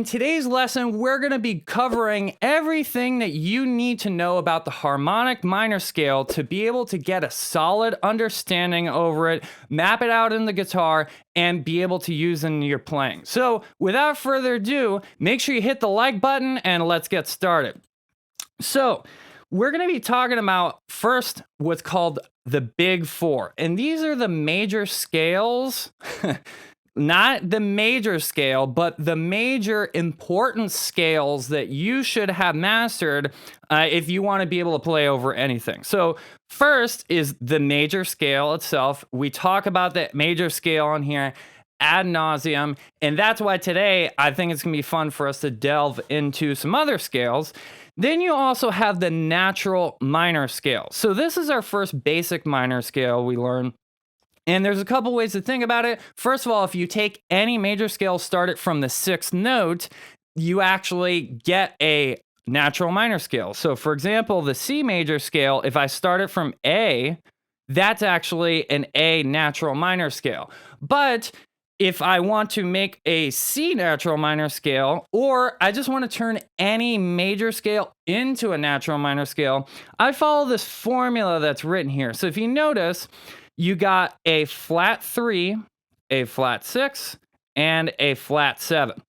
in today's lesson, we're going to be covering everything that you need to know about the harmonic minor scale to be able to get a solid understanding over it, map it out in the guitar, and be able to use in your playing. So without further ado, make sure you hit the like button and let's get started. So we're going to be talking about first what's called the Big Four. And these are the major scales, not the major scale, but the major important scales that you should have mastered if you want to be able to play over anything. So first is the major scale itself. We talk about the major scale on here ad nauseum, and that's why today I think it's going to be fun for us to delve into some other scales. Then you also have the natural minor scale. So this is our first basic minor scale we learn. And there's a couple ways to think about it. First of all, if you take any major scale, start it from the sixth note, you actually get a natural minor scale. So for example, the C major scale, if I start it from A, that's actually an A natural minor scale. But if I want to make a C natural minor scale, or I just want to turn any major scale into a natural minor scale, I follow this formula that's written here. So if you notice, you got a flat 3, a flat 6, and a flat 7.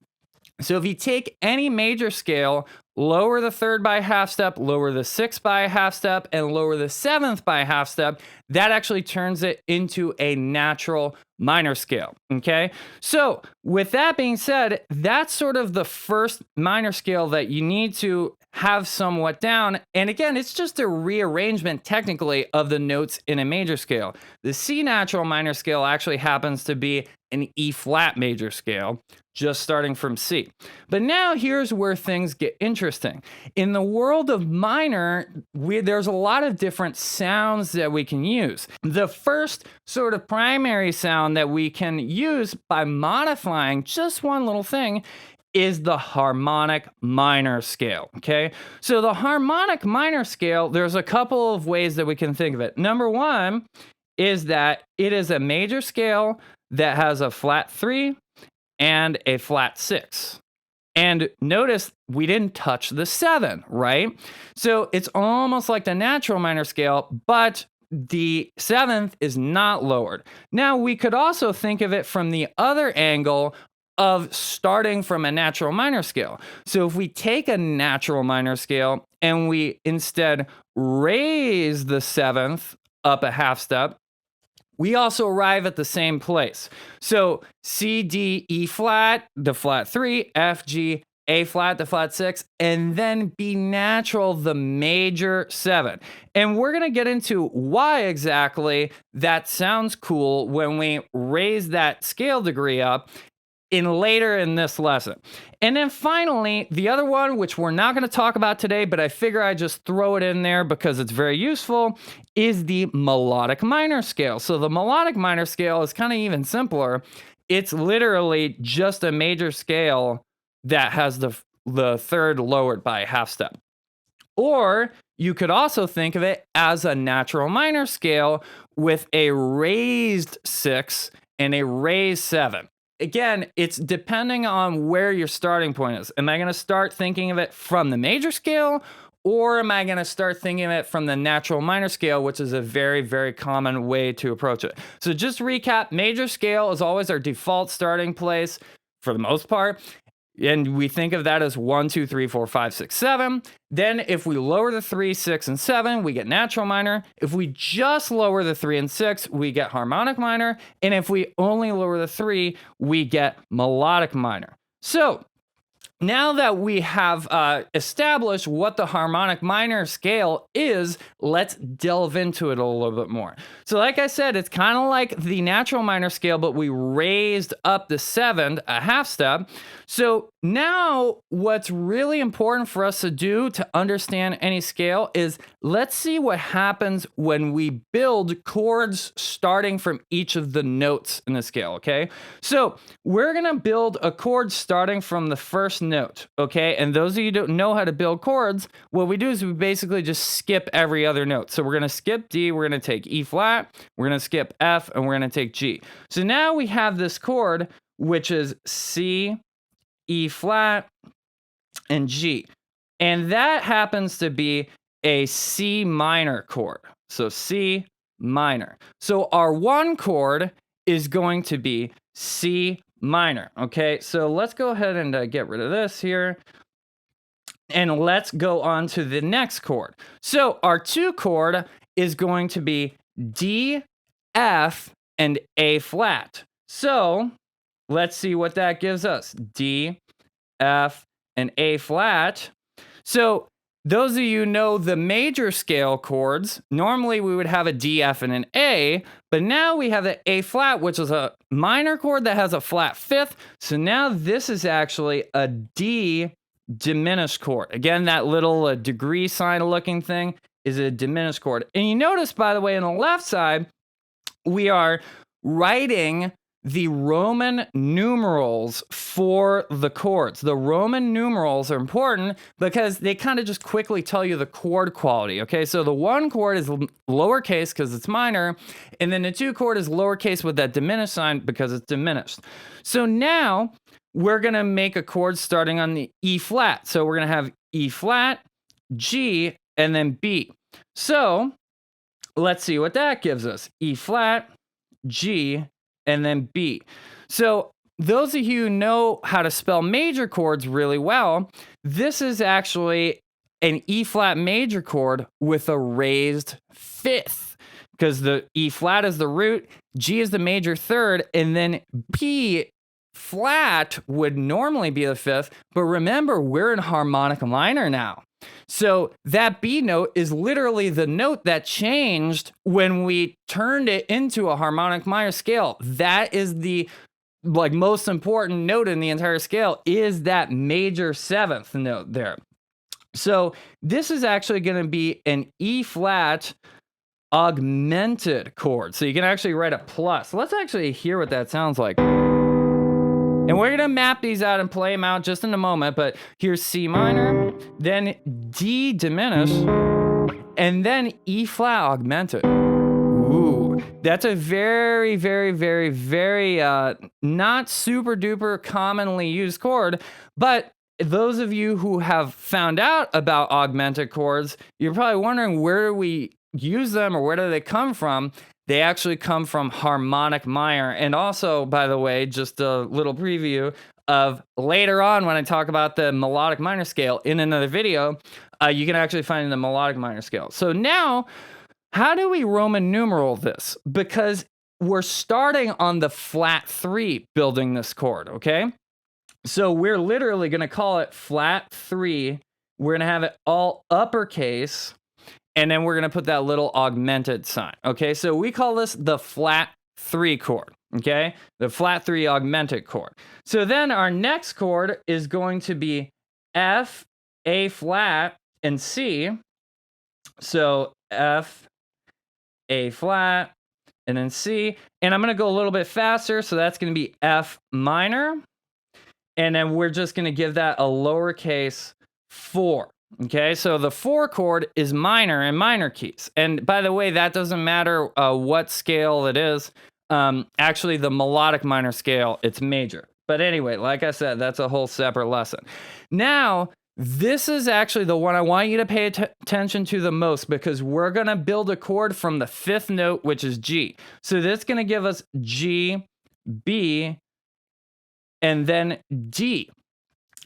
So if you take any major scale, lower the third by a half step, lower the sixth by a half step, and lower the seventh by a half step, that actually turns it into a natural minor scale, okay? So with that being said, that's sort of the first minor scale that you need to have somewhat down. And again, it's just a rearrangement technically of the notes in a major scale. The C natural minor scale actually happens to be an E flat major scale, just starting from C. But now here's where things get interesting. In the world of minor, there's a lot of different sounds that we can use. The first sort of primary sound that we can use by modifying just one little thing is the harmonic minor scale, okay? So the harmonic minor scale, there's a couple of ways that we can think of it. Number one is that it is a major scale that has a flat 3 and a flat 6. And notice we didn't touch the 7, right? So it's almost like the natural minor scale, but the 7th is not lowered. Now we could also think of it from the other angle of starting from a natural minor scale. So if we take a natural minor scale and we instead raise the 7th up a half step, we also arrive at the same place. So C, D, E flat, the flat 3, F, G, A flat, the flat 6, and then B natural, the major 7. And we're going to get into why exactly that sounds cool when we raise that scale degree up later in this lesson. And then finally, the other one, which we're not going to talk about today, but I figure I just throw it in there because it's very useful, is the melodic minor scale. So the melodic minor scale is kind of even simpler. It's literally just a major scale that has the third lowered by a half step. Or you could also think of it as a natural minor scale with a raised 6 and a raised 7. Again, it's depending on where your starting point is. Am I going to start thinking of it from the major scale, or am I going to start thinking of it from the natural minor scale, which is a very, very common way to approach it? So just to recap, major scale is always our default starting place for the most part. And we think of that as 1, 2, 3, 4, 5, 6, 7. Then if we lower the 3, 6, and 7, we get natural minor. If we just lower the 3 and 6, we get harmonic minor. And if we only lower the 3, we get melodic minor. So now that we have established what the harmonic minor scale is, let's delve into it a little bit more. So like I said, it's kind of like the natural minor scale, but we raised up the 7th a half step. So now what's really important for us to do to understand any scale is let's see what happens when we build chords starting from each of the notes in the scale, okay? So we're going to build a chord starting from the first note, okay? And those of you who don't know how to build chords, what we do is we basically just skip every other note. So we're going to skip D, we're going to take E flat, we're going to skip F, and we're going to take G. So now we have this chord, which is C, E flat, and G. And that happens to be a C minor chord. So C minor. So our one chord is going to be C minor. Okay, so let's go ahead and get rid of this here. And let's go on to the next chord. So our two chord is going to be D, F, and A flat. So let's see what that gives us. D, F, and A flat. So those of you who know the major scale chords, normally we would have a D, F, and an A, but now we have the A flat, which is a minor chord that has a flat fifth. So now this is actually a D diminished chord. Again, that little degree sign looking thing is a diminished chord. And you notice, by the way, on the left side, we are writing the Roman numerals for the chords. The Roman numerals are important because they kind of just quickly tell you the chord quality. Okay, so the one chord is lowercase because it's minor, and then the two chord is lowercase with that diminished sign because it's diminished. So now we're gonna make a chord starting on the E flat. So we're gonna have E flat, G, and then B. So let's see what that gives us. E flat, G, and then B. So those of you who know how to spell major chords really well, this is actually an E flat major chord with a raised fifth, because the E flat is the root, G is the major third, and then B flat would normally be the fifth, but remember, we're in harmonic minor now. So that B note is literally the note that changed when we turned it into a harmonic minor scale. That is the most important note in the entire scale, is that major seventh note there. So this is actually going to be an E flat augmented chord. So you can actually write a plus. Let's actually hear what that sounds like. And we're gonna map these out and play them out just in a moment, but here's C minor, then D diminished, and then E flat augmented. Ooh, that's a very, very, very, very not super duper commonly used chord, but those of you who have found out about augmented chords, you're probably wondering, where do we use them or where do they come from? They actually come from harmonic minor. And also, by the way, just a little preview of later on when I talk about the melodic minor scale in another video, you can actually find the melodic minor scale. So now, how do we Roman numeral this? Because we're starting on the flat 3 building this chord, okay? So we're literally going to call it flat 3. We're going to have it all uppercase. And then we're going to put that little augmented sign. Okay, so we call this the flat 3 chord. Okay, the flat 3 augmented chord. So then our next chord is going to be F, A flat, and C. So F, A flat, and then C. And I'm going to go a little bit faster. So that's going to be F minor. And then we're just going to give that a lowercase 4. Okay, so the 4 chord is minor in minor keys. And by the way, that doesn't matter what scale it is. Actually, the melodic minor scale, it's major. But anyway, like I said, that's a whole separate lesson. Now, this is actually the one I want you to pay attention to the most, because we're going to build a chord from the 5th note, which is G. So this is going to give us G, B, and then D.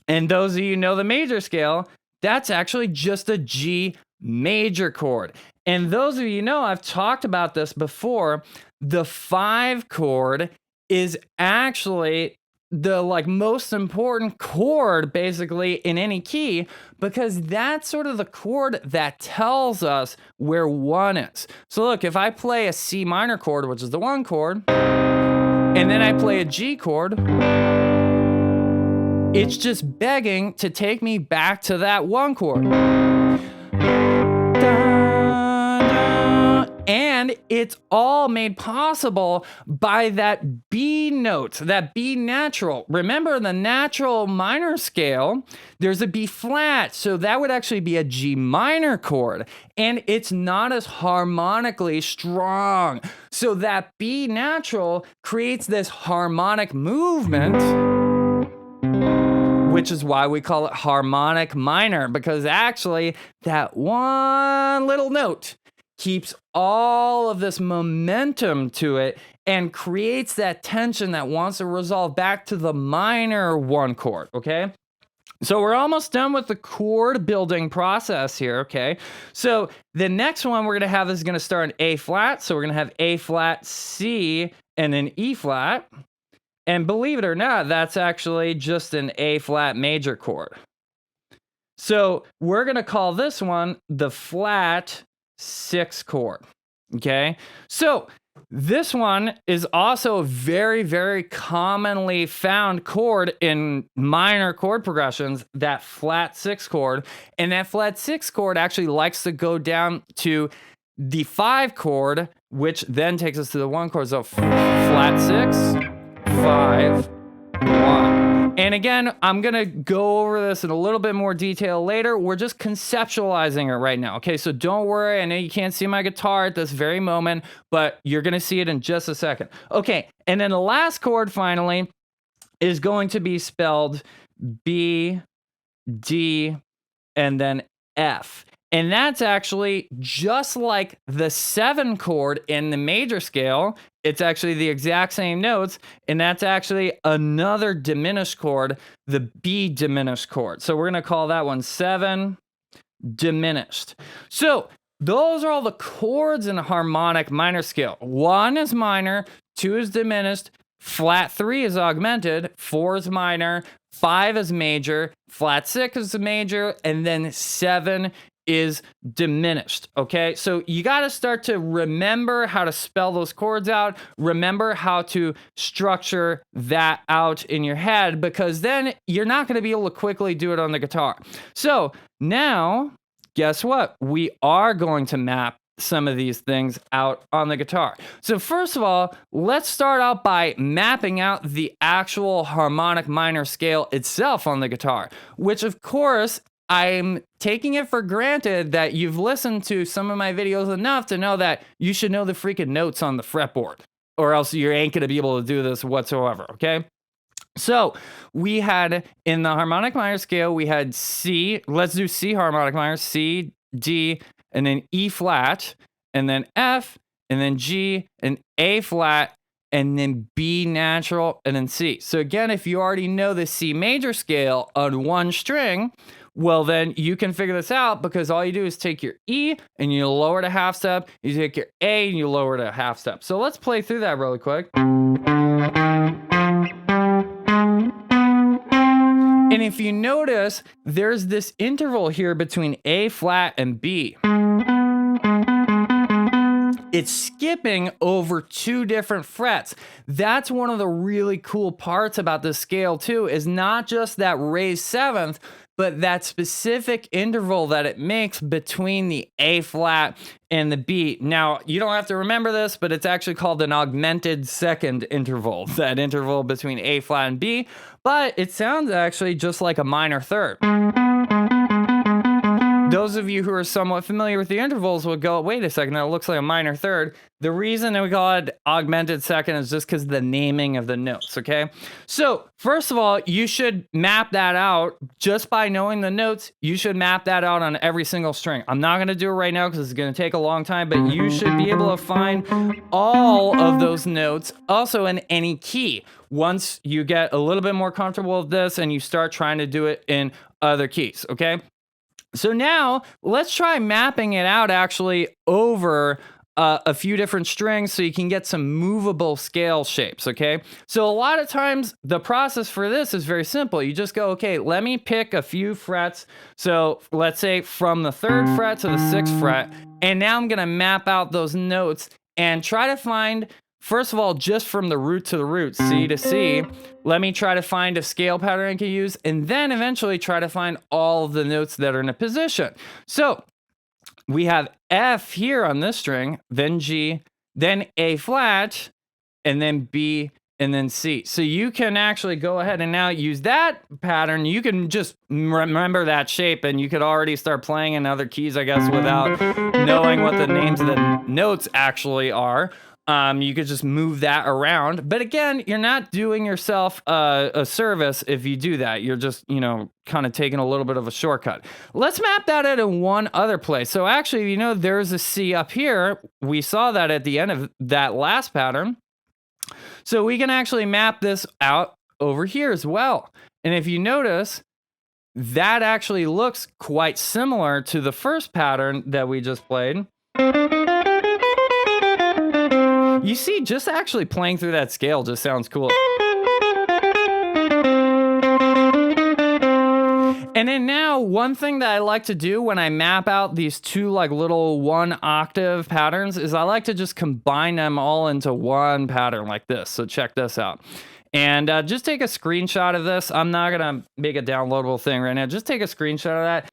And those of you who know the major scale, that's actually just a G major chord. And those of you know, I've talked about this before, the 5 chord is actually the most important chord basically in any key, because that's sort of the chord that tells us where 1 is. So look, if I play a C minor chord, which is the 1 chord, and then I play a G chord, it's just begging to take me back to that 1 chord. And it's all made possible by that B note, that B natural. Remember, the natural minor scale, there's a B flat, so that would actually be a G minor chord, and it's not as harmonically strong. So that B natural creates this harmonic movement which is why we call it harmonic minor, because actually that one little note keeps all of this momentum to it and creates that tension that wants to resolve back to the minor one chord, okay? So we're almost done with the chord building process here, okay? So the next one we're gonna have is gonna start in A flat. So we're gonna have A flat, C, and then E flat. And believe it or not, that's actually just an A flat major chord. So we're gonna call this one the flat 6 chord, okay? So this one is also a very, very commonly found chord in minor chord progressions, that flat 6 chord. And that flat 6 chord actually likes to go down to the 5 chord, which then takes us to the 1 chord. So flat 6, 5, 1. And again, I'm gonna go over this in a little bit more detail later. We're just conceptualizing it right now, okay? So don't worry, I know you can't see my guitar at this very moment, but you're gonna see it in just a second. Okay, and then the last chord finally is going to be spelled B, D, and then F. And that's actually just like the 7 chord in the major scale. It's actually the exact same notes, and that's actually another diminished chord, the B diminished chord. So we're gonna call that one 7 diminished. So those are all the chords in a harmonic minor scale. 1 is minor, 2 is diminished, flat 3 is augmented, 4 is minor, 5 is major, flat 6 is major, and then 7 is diminished, okay? So you got to start to remember how to spell those chords out, remember how to structure that out in your head, because then you're not going to be able to quickly do it on the guitar. So now, guess what? We are going to map some of these things out on the guitar. So first of all, let's start out by mapping out the actual harmonic minor scale itself on the guitar, which of course, I'm taking it for granted that you've listened to some of my videos enough to know that you should know the freaking notes on the fretboard, or else you ain't gonna be able to do this whatsoever, okay? So we had, in the harmonic minor scale, we had C, let's do C harmonic minor, C, D, and then E flat, and then F, and then G, and A flat, and then B natural, and then C. So again, if you already know the C major scale on one string, well, then you can figure this out, because all you do is take your E and you lower it a half step. You take your A and you lower it a half step. So let's play through that really quick. And if you notice, there's this interval here between A flat and B. It's skipping over 2 different frets. That's one of the really cool parts about this scale too, is not just that raised 7th, but that specific interval that it makes between the A flat and the B. Now, you don't have to remember this, but it's actually called an augmented second interval, that interval between A flat and B, but it sounds actually just like a minor third. Those of you who are somewhat familiar with the intervals will go, wait a second, that looks like a minor third. The reason that we call it augmented second is just because of the naming of the notes, okay? So, first of all, you should map that out just by knowing the notes. You should map that out on every single string. I'm not gonna do it right now because it's gonna take a long time, but you should be able to find all of those notes also in any key. Once you get a little bit more comfortable with this and you start trying to do it in other keys, okay? So now let's try mapping it out actually over a few different strings so you can get some movable scale shapes, okay? So a lot of times the process for this is very simple. You just go, okay, let me pick a few frets. So let's say from the 3rd fret to the 6th fret, and now I'm gonna map out those notes and try to find, first of all, just from the root to the root, C to C, let me try to find a scale pattern I can use, and then eventually try to find all of the notes that are in a position. So we have F here on this string, then G, then A flat, and then B, and then C. So you can actually go ahead and now use that pattern. You can just remember that shape, and you could already start playing in other keys, I guess, without knowing what the names of the notes actually are. You could just move that around. But again, you're not doing yourself a service if you do that. You're just, kind of taking a little bit of a shortcut. Let's map that out in one other place. So actually, there's a C up here. We saw that at the end of that last pattern. So we can actually map this out over here as well. And if you notice, that actually looks quite similar to the first pattern that we just played. You see, just actually playing through that scale just sounds cool. And then now, one thing that I like to do when I map out these two little 1 octave patterns is I like to just combine them all into one pattern like this. So check this out. And just take a screenshot of this. I'm not going to make a downloadable thing right now. Just take a screenshot of that.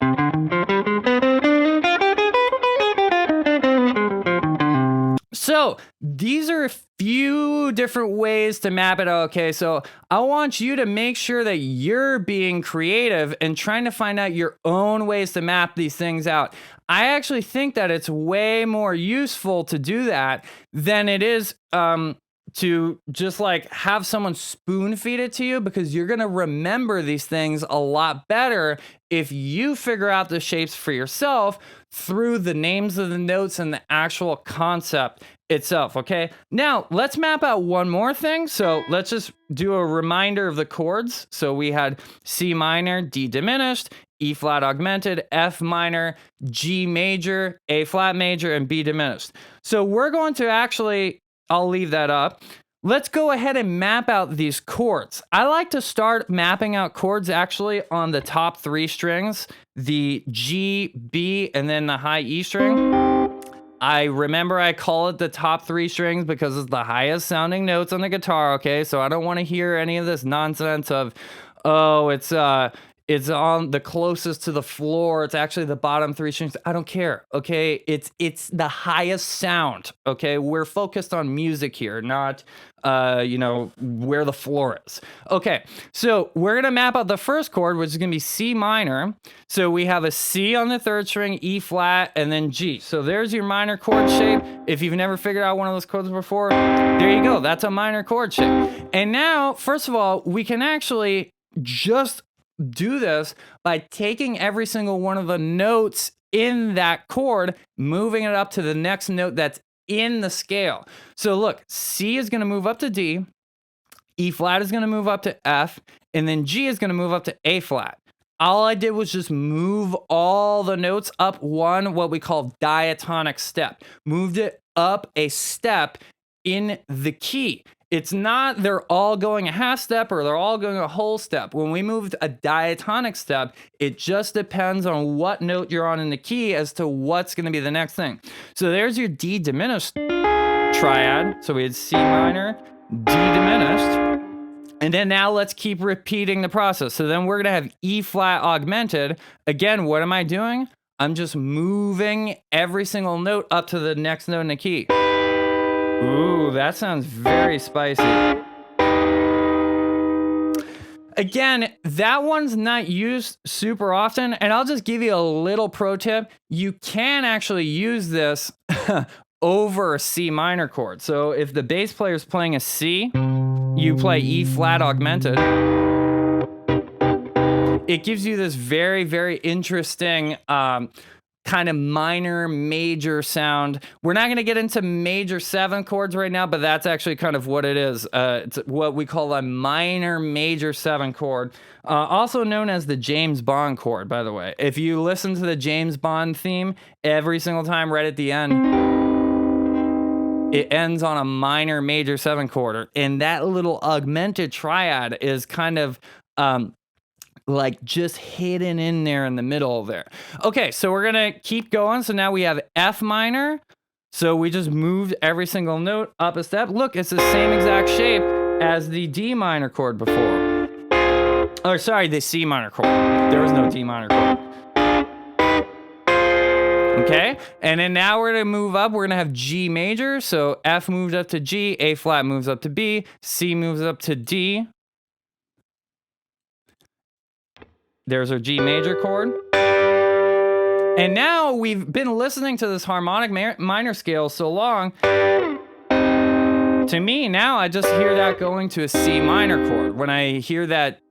So these are a few different ways to map it out. Okay, so I want you to make sure that you're being creative and trying to find out your own ways to map these things out. I actually think that it's way more useful to do that than it is to just have someone spoon feed it to you, because you're going to remember these things a lot better if you figure out the shapes for yourself through the names of the notes and the actual concept itself. Okay, now let's map out one more thing. So let's just do a reminder of the chords. So we had C minor, D diminished, E flat augmented, F minor, G major, A flat major, and B diminished. So we're going to actually, I'll leave that up. Let's go ahead and map out these chords. I like to start mapping out chords actually on the top 3 strings, the G, B, and then the high E string. I remember I call it the top 3 strings because it's the highest sounding notes on the guitar, okay? So I don't want to hear any of this nonsense of, oh, it's on the closest to the floor. It's actually the bottom 3 strings. I don't care, okay? It's the highest sound, okay? We're focused on music here, not where the floor is. Okay, so we're gonna map out the first chord, which is gonna be C minor. So we have a C on the 3rd string, E flat, and then G. So there's your minor chord shape. If you've never figured out one of those chords before, there you go. That's a minor chord shape. And now, first of all, we can actually just do this by taking every single one of the notes in that chord, moving it up to the next note that's in the scale. So look, C is going to move up to D, E flat is going to move up to F, and then G is going to move up to A flat. All I did was just move all the notes up one, what we call diatonic step. Moved it up a step in the key. It's not they're all going a half step or they're all going a whole step. When we moved a diatonic step, it just depends on what note you're on in the key as to what's going to be the next thing. So there's your D diminished triad. So we had C minor, D diminished. And then now let's keep repeating the process. So then we're going to have E flat augmented. Again, what am I doing? I'm just moving every single note up to the next note in the key. Ooh, that sounds very spicy. Again, that one's not used super often, and I'll just give you a little pro tip. You can actually use this over a C minor chord. So if the bass player is playing a C, you play E flat augmented. It gives you this very, very interesting kind of minor major sound. We're not going to get into major 7 chords right now, but that's actually kind of what it is. It's what we call a minor major 7 chord, also known as the James Bond chord, by the way. If you listen to the James Bond theme every single time right at the end, it ends on a minor major 7 chord, and that little augmented triad is kind of like just hidden in there in the middle there. Okay, so we're gonna keep going. So now we have F minor. So we just moved every single note up a step. Look, it's the same exact shape as the D minor chord before. Or sorry, the C minor chord. There was no D minor chord. Okay, and then now we're gonna move up. We're gonna have G major. So F moves up to G, A flat moves up to B, C moves up to D. There's our G major chord. And now we've been listening to this harmonic minor scale so long, to me, now I just hear that going to a C minor chord when I hear that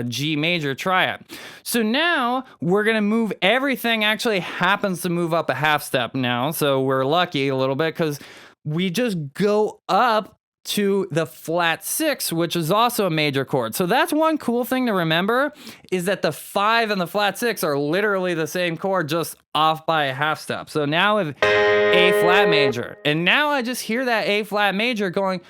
G major triad. So now we're gonna move, everything actually happens to move up a half step now. So we're lucky a little bit because we just go up to the flat 6, which is also a major chord. So that's one cool thing to remember, is that the 5 and the flat 6 are literally the same chord, just off by a half step. So now with A flat major, and now I just hear that A flat major going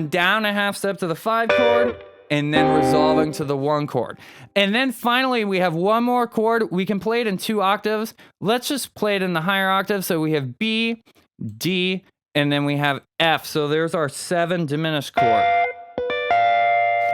down a half step to the 5 chord, and then resolving to the 1 chord. And then finally, we have one more chord. We can play it in 2 octaves. Let's just play it in the higher octave. So we have B, D, and then we have F. So there's our 7 diminished chord.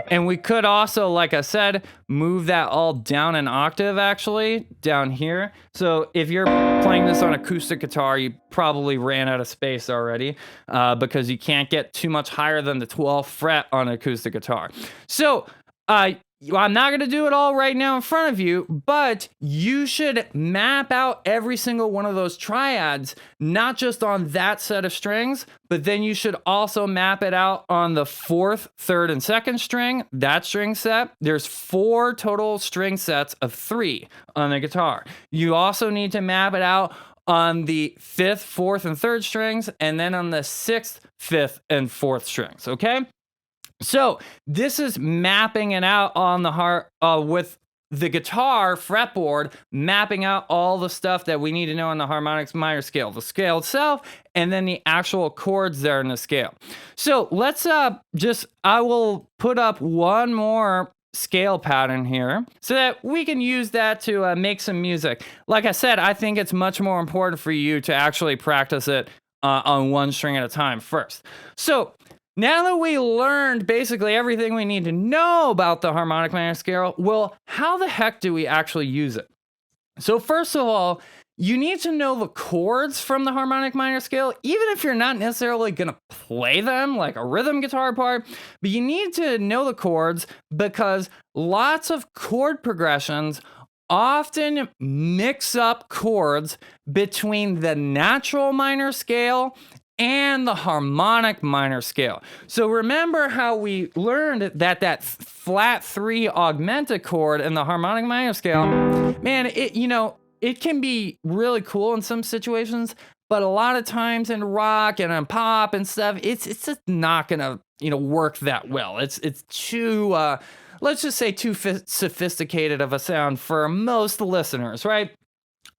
And we could also, like I said, move that all down an octave, actually, down here. So if you're playing this on acoustic guitar, you probably ran out of space already because you can't get too much higher than the 12th fret on an acoustic guitar. So I'm not going to do it all right now in front of you, but you should map out every single one of those triads, not just on that set of strings, but then you should also map it out on the 4th, 3rd, and 2nd string, that string set. There's 4 total string sets of 3 on the guitar. You also need to map it out on the 5th, 4th, and 3rd strings, and then on the 6th, 5th, and 4th strings, okay? So this is mapping it out on the with the guitar fretboard, mapping out all the stuff that we need to know on the harmonics minor scale, the scale itself, and then the actual chords there in the scale. So let's I will put up one more scale pattern here so that we can use that to make some music. Like I said, I think it's much more important for you to actually practice it on one string at a time first. So now that we learned basically everything we need to know about the harmonic minor scale, well, how the heck do we actually use it? So first of all, you need to know the chords from the harmonic minor scale, even if you're not necessarily going to play them like a rhythm guitar part, but you need to know the chords because lots of chord progressions often mix up chords between the natural minor scale and the harmonic minor scale. So remember how we learned that flat 3 augmented chord in the harmonic minor scale, man, it can be really cool in some situations, but a lot of times in rock and in pop and stuff, it's just not gonna, work that well. It's too, let's just say too sophisticated of a sound for most listeners, right?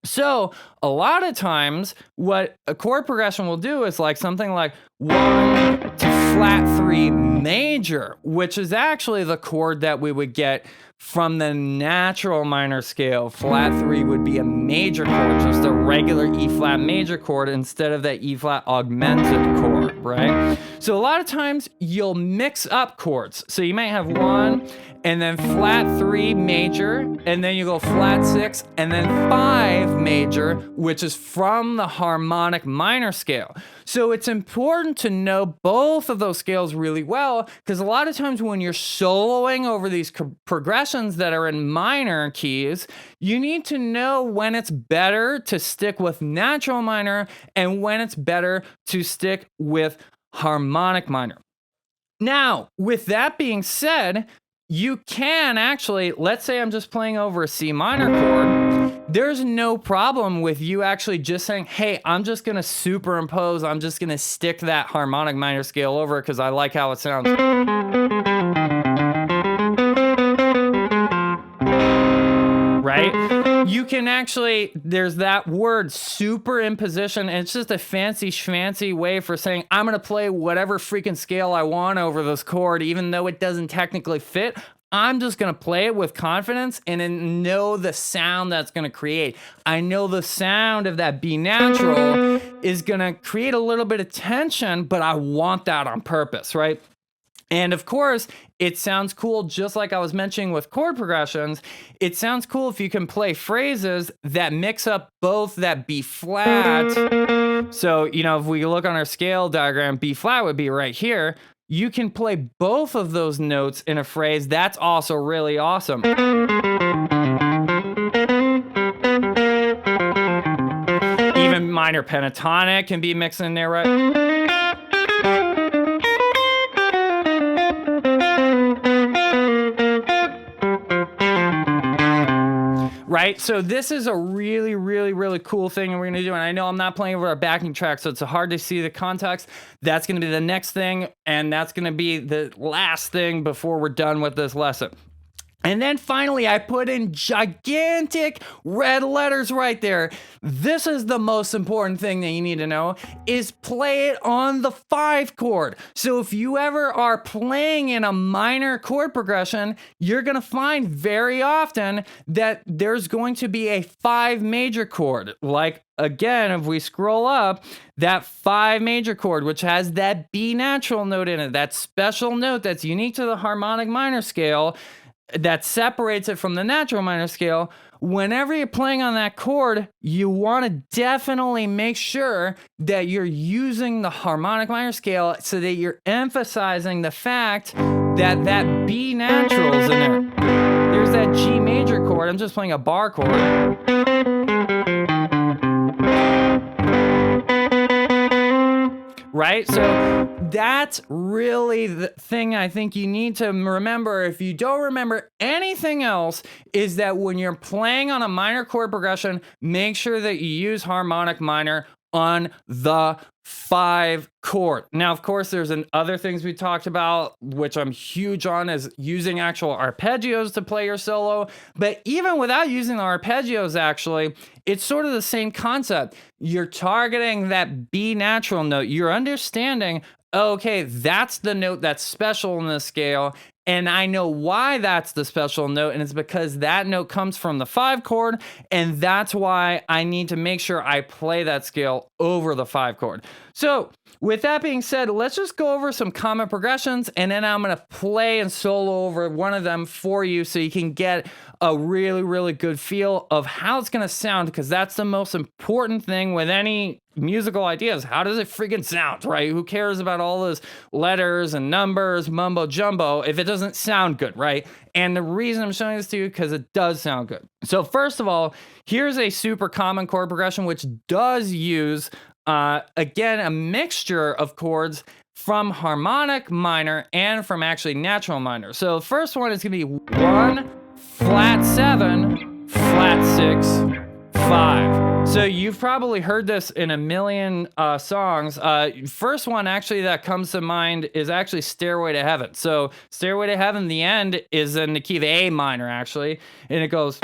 So a lot of times what a chord progression will do is like something like 1 to flat 3 major, which is actually the chord that we would get from the natural minor scale. Flat 3 would be a major chord, just a regular E flat major chord instead of that E flat augmented chord, right? So a lot of times you'll mix up chords. So you might have 1 and then flat 3 major, and then you go flat 6 and then 5 major, which is from the harmonic minor scale. So it's important to know both of those scales really well, because a lot of times when you're soloing over these progressions that are in minor keys, you need to know when it's better to stick with natural minor and when it's better to stick with harmonic minor. Now, with that being said, you can actually, let's say I'm just playing over a C minor chord, there's no problem with you actually just saying, hey, I'm just gonna superimpose, I'm just gonna stick that harmonic minor scale over it because I like how it sounds. Right? You can actually, there's that word superimposition, and it's just a fancy schmancy way for saying I'm gonna play whatever freaking scale I want over this chord, even though it doesn't technically fit. I'm just gonna play it with confidence and then know the sound that's gonna create. I know the sound of that B natural is gonna create a little bit of tension, but I want that on purpose, right? And of course, it sounds cool, just like I was mentioning with chord progressions. It sounds cool if you can play phrases that mix up both that B flat. So, if we look on our scale diagram, B flat would be right here. You can play both of those notes in a phrase. That's also really awesome. Even minor pentatonic can be mixed in there, right? Right? So this is a really, really, really cool thing we're gonna do. And I know I'm not playing over our backing track, so it's hard to see the context. That's gonna be the next thing, and that's gonna be the last thing before we're done with this lesson. And then finally, I put in gigantic red letters right there. This is the most important thing that you need to know, is play it on the 5 chord. So if you ever are playing in a minor chord progression, you're gonna find very often that there's going to be a 5 major chord. Like, again, if we scroll up, that 5 major chord, which has that B natural note in it, that special note that's unique to the harmonic minor scale, that separates it from the natural minor scale. Whenever you're playing on that chord, you want to definitely make sure that you're using the harmonic minor scale so that you're emphasizing the fact that that B natural is in there. There's that G major chord. I'm just playing a bar chord. Right? So that's really the thing I think you need to remember. If you don't remember anything else, is that when you're playing on a minor chord progression, make sure that you use harmonic minor on the 5 chord. Now, of course, there's other things we talked about, which I'm huge on, is using actual arpeggios to play your solo. But even without using the arpeggios, actually, it's sort of the same concept. You're targeting that B natural note. You're understanding, okay, that's the note that's special in this scale. And I know why that's the special note, and it's because that note comes from the 5 chord, and that's why I need to make sure I play that scale over the 5 chord. So, with that being said, let's just go over some common progressions, and then I'm going to play and solo over one of them for you so you can get a really, really good feel of how it's going to sound, because that's the most important thing with any musical ideas. How does it freaking sound, right? Who cares about all those letters and numbers, mumbo jumbo, if it doesn't sound good, right? And the reason I'm showing this to you, because it does sound good. So first of all, here's a super common chord progression, which does use, again, a mixture of chords from harmonic minor and from actually natural minor. So the first one is going to be 1, flat 7, flat 6, 5. So you've probably heard this in a million songs. First one actually that comes to mind is actually Stairway to Heaven. So Stairway to Heaven, the end is in the key of A minor actually, and it goes.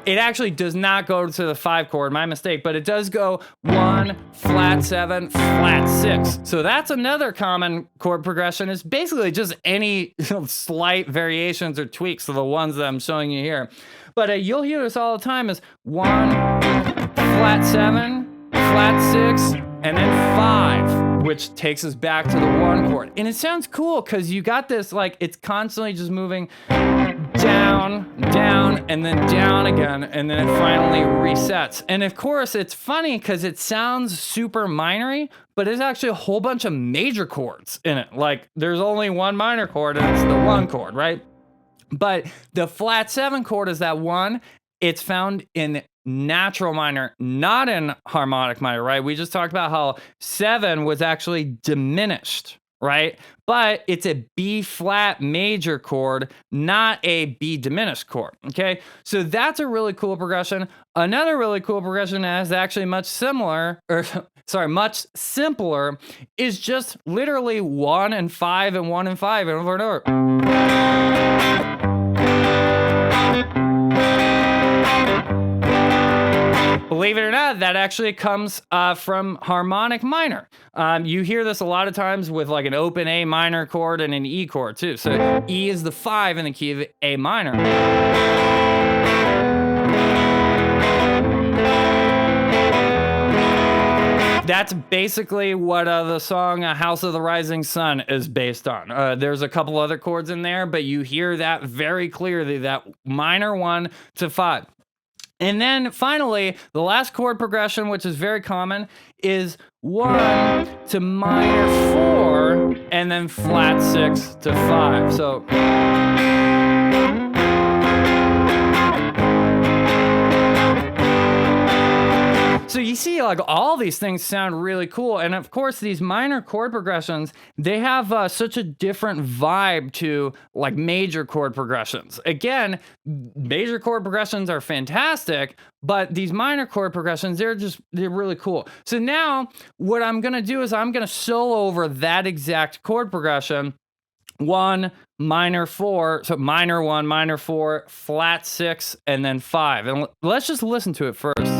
It actually does not go to the 5 chord, my mistake, but it does go 1, flat 7, flat 6. So that's another common chord progression. It's basically just any slight variations or tweaks to the ones that I'm showing you here. But you'll hear this all the time is 1, flat 7, flat 6, and then 5, which takes us back to the 1 chord. And it sounds cool because you got this, like, it's constantly just moving down, down, and then down again, and then it finally resets. And of course, it's funny because it sounds super minory, but it's actually a whole bunch of major chords in it. Like, there's only one minor chord, and it's the 1 chord, right? But the flat 7 chord is that 1. It's found in natural minor, not in harmonic minor, right? We just talked about how 7 was actually diminished, right? But it's a B flat major chord, not a B diminished chord, okay? So that's a really cool progression. Another really cool progression that is actually much simpler, is just literally 1 and 5 and 1 and 5 and over and over. Believe it or not, that actually comes from harmonic minor. You hear this a lot of times with like an open A minor chord and an E chord too. So E is the 5 in the key of A minor. That's basically what the song House of the Rising Sun is based on. There's a couple other chords in there, but you hear that very clearly, that minor 1 to 5. And then finally, the last chord progression, which is very common, is 1 to minor 4, and then flat 6 to 5. So like all these things sound really cool. And of course, these minor chord progressions, they have such a different vibe to like major chord progressions. Again, major chord progressions are fantastic, but these minor chord progressions, they're really cool. So now what I'm gonna do is I'm gonna solo over that exact chord progression. 1, minor 4, so minor 1, minor 4, flat 6, and then 5. And let's just listen to it first.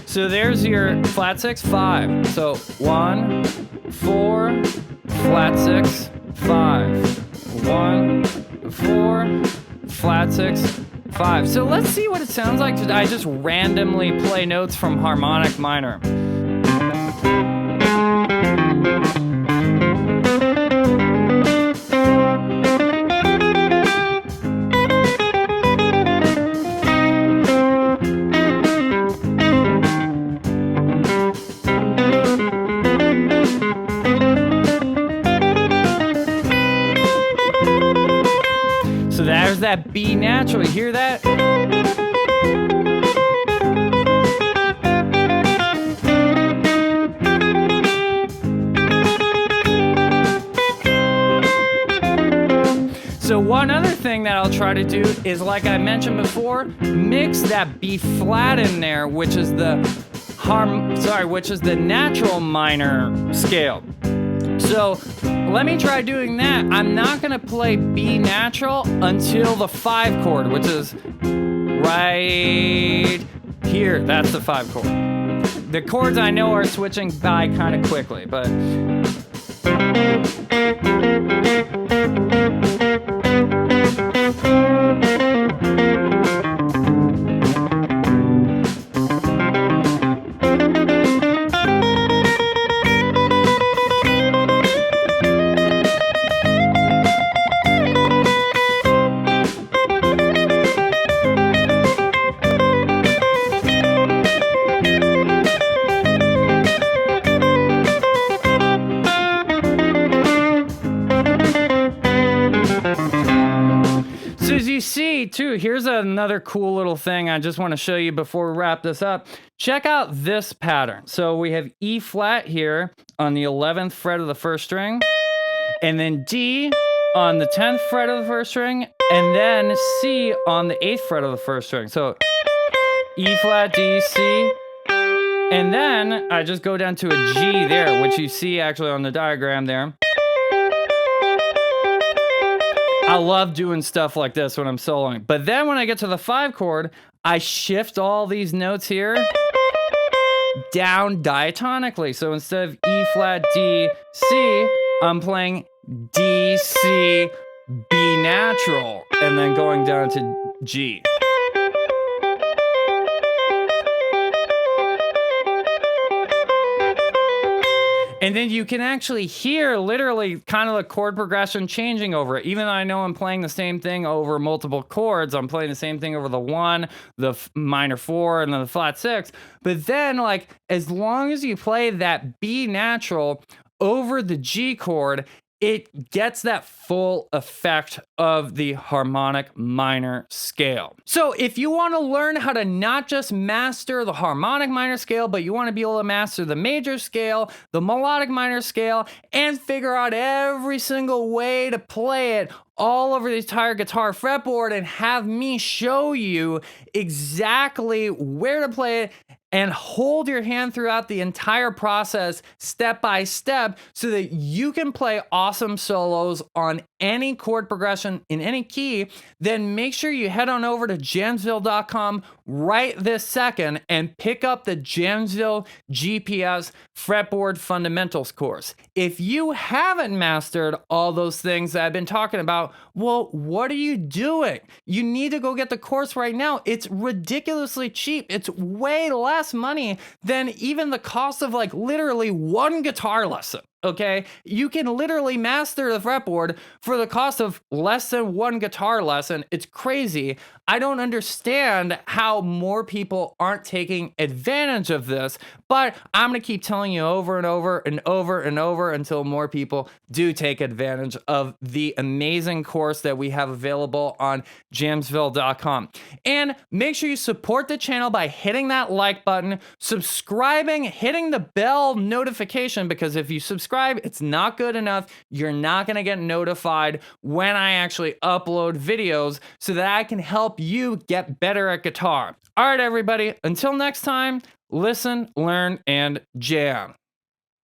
So there's your flat 6, 5. So 1, 4, flat 6, 5. 1, 4, flat 6, 5. So let's see what it sounds like. I just randomly play notes from harmonic minor. So there's that B natural. You hear that? So one other thing that I'll try to do is, like I mentioned before, mix that B flat in there, which is the natural minor scale. So let me try doing that. I'm not gonna play B natural until the 5 chord, which is right here. That's the 5 chord. The chords I know are switching by kind of quickly, but too, here's another cool little thing I just want to show you before we wrap this up. Check out this pattern. So we have E flat here on the 11th fret of the 1st string, and then D on the 10th fret of the 1st string, and then C on the 8th fret of the 1st string. So E flat, D, C, and then I just go down to a G there, which you see actually on the diagram there. I love doing stuff like this when I'm soloing. But then when I get to the 5 chord, I shift all these notes here down diatonically. So instead of E flat, D, C, I'm playing D, C, B natural, and then going down to G. And then you can actually hear literally kind of the chord progression changing over it. Even though I know I'm playing the same thing over multiple chords, I'm playing the same thing over the 1, the minor 4, and then the flat 6. But then, like, as long as you play that B natural over the G chord, it gets that full effect of the harmonic minor scale. So if you want to learn how to not just master the harmonic minor scale, but you want to be able to master the major scale, the melodic minor scale, and figure out every single way to play it all over the entire guitar fretboard and have me show you exactly where to play it and hold your hand throughout the entire process step by step so that you can play awesome solos on any chord progression in any key, then make sure you head on over to jamsville.com right this second and pick up the Jamsville GPS Fretboard Fundamentals course. If you haven't mastered all those things that I've been talking about, well, what are you doing? You need to go get the course right now. It's ridiculously cheap. It's way less money than even the cost of like literally one guitar lesson. Okay, you can literally master the fretboard for the cost of less than one guitar lesson. It's crazy. I don't understand how more people aren't taking advantage of this, but I'm gonna keep telling you over and over and over and over until more people do take advantage of the amazing course that we have available on jamsville.com. And make sure you support the channel by hitting that like button, subscribing, hitting the bell notification, because if you subscribe, it's not good enough. You're not gonna get notified when I actually upload videos so that I can help you get better at guitar. All right, everybody, until next time, listen, learn, and jam.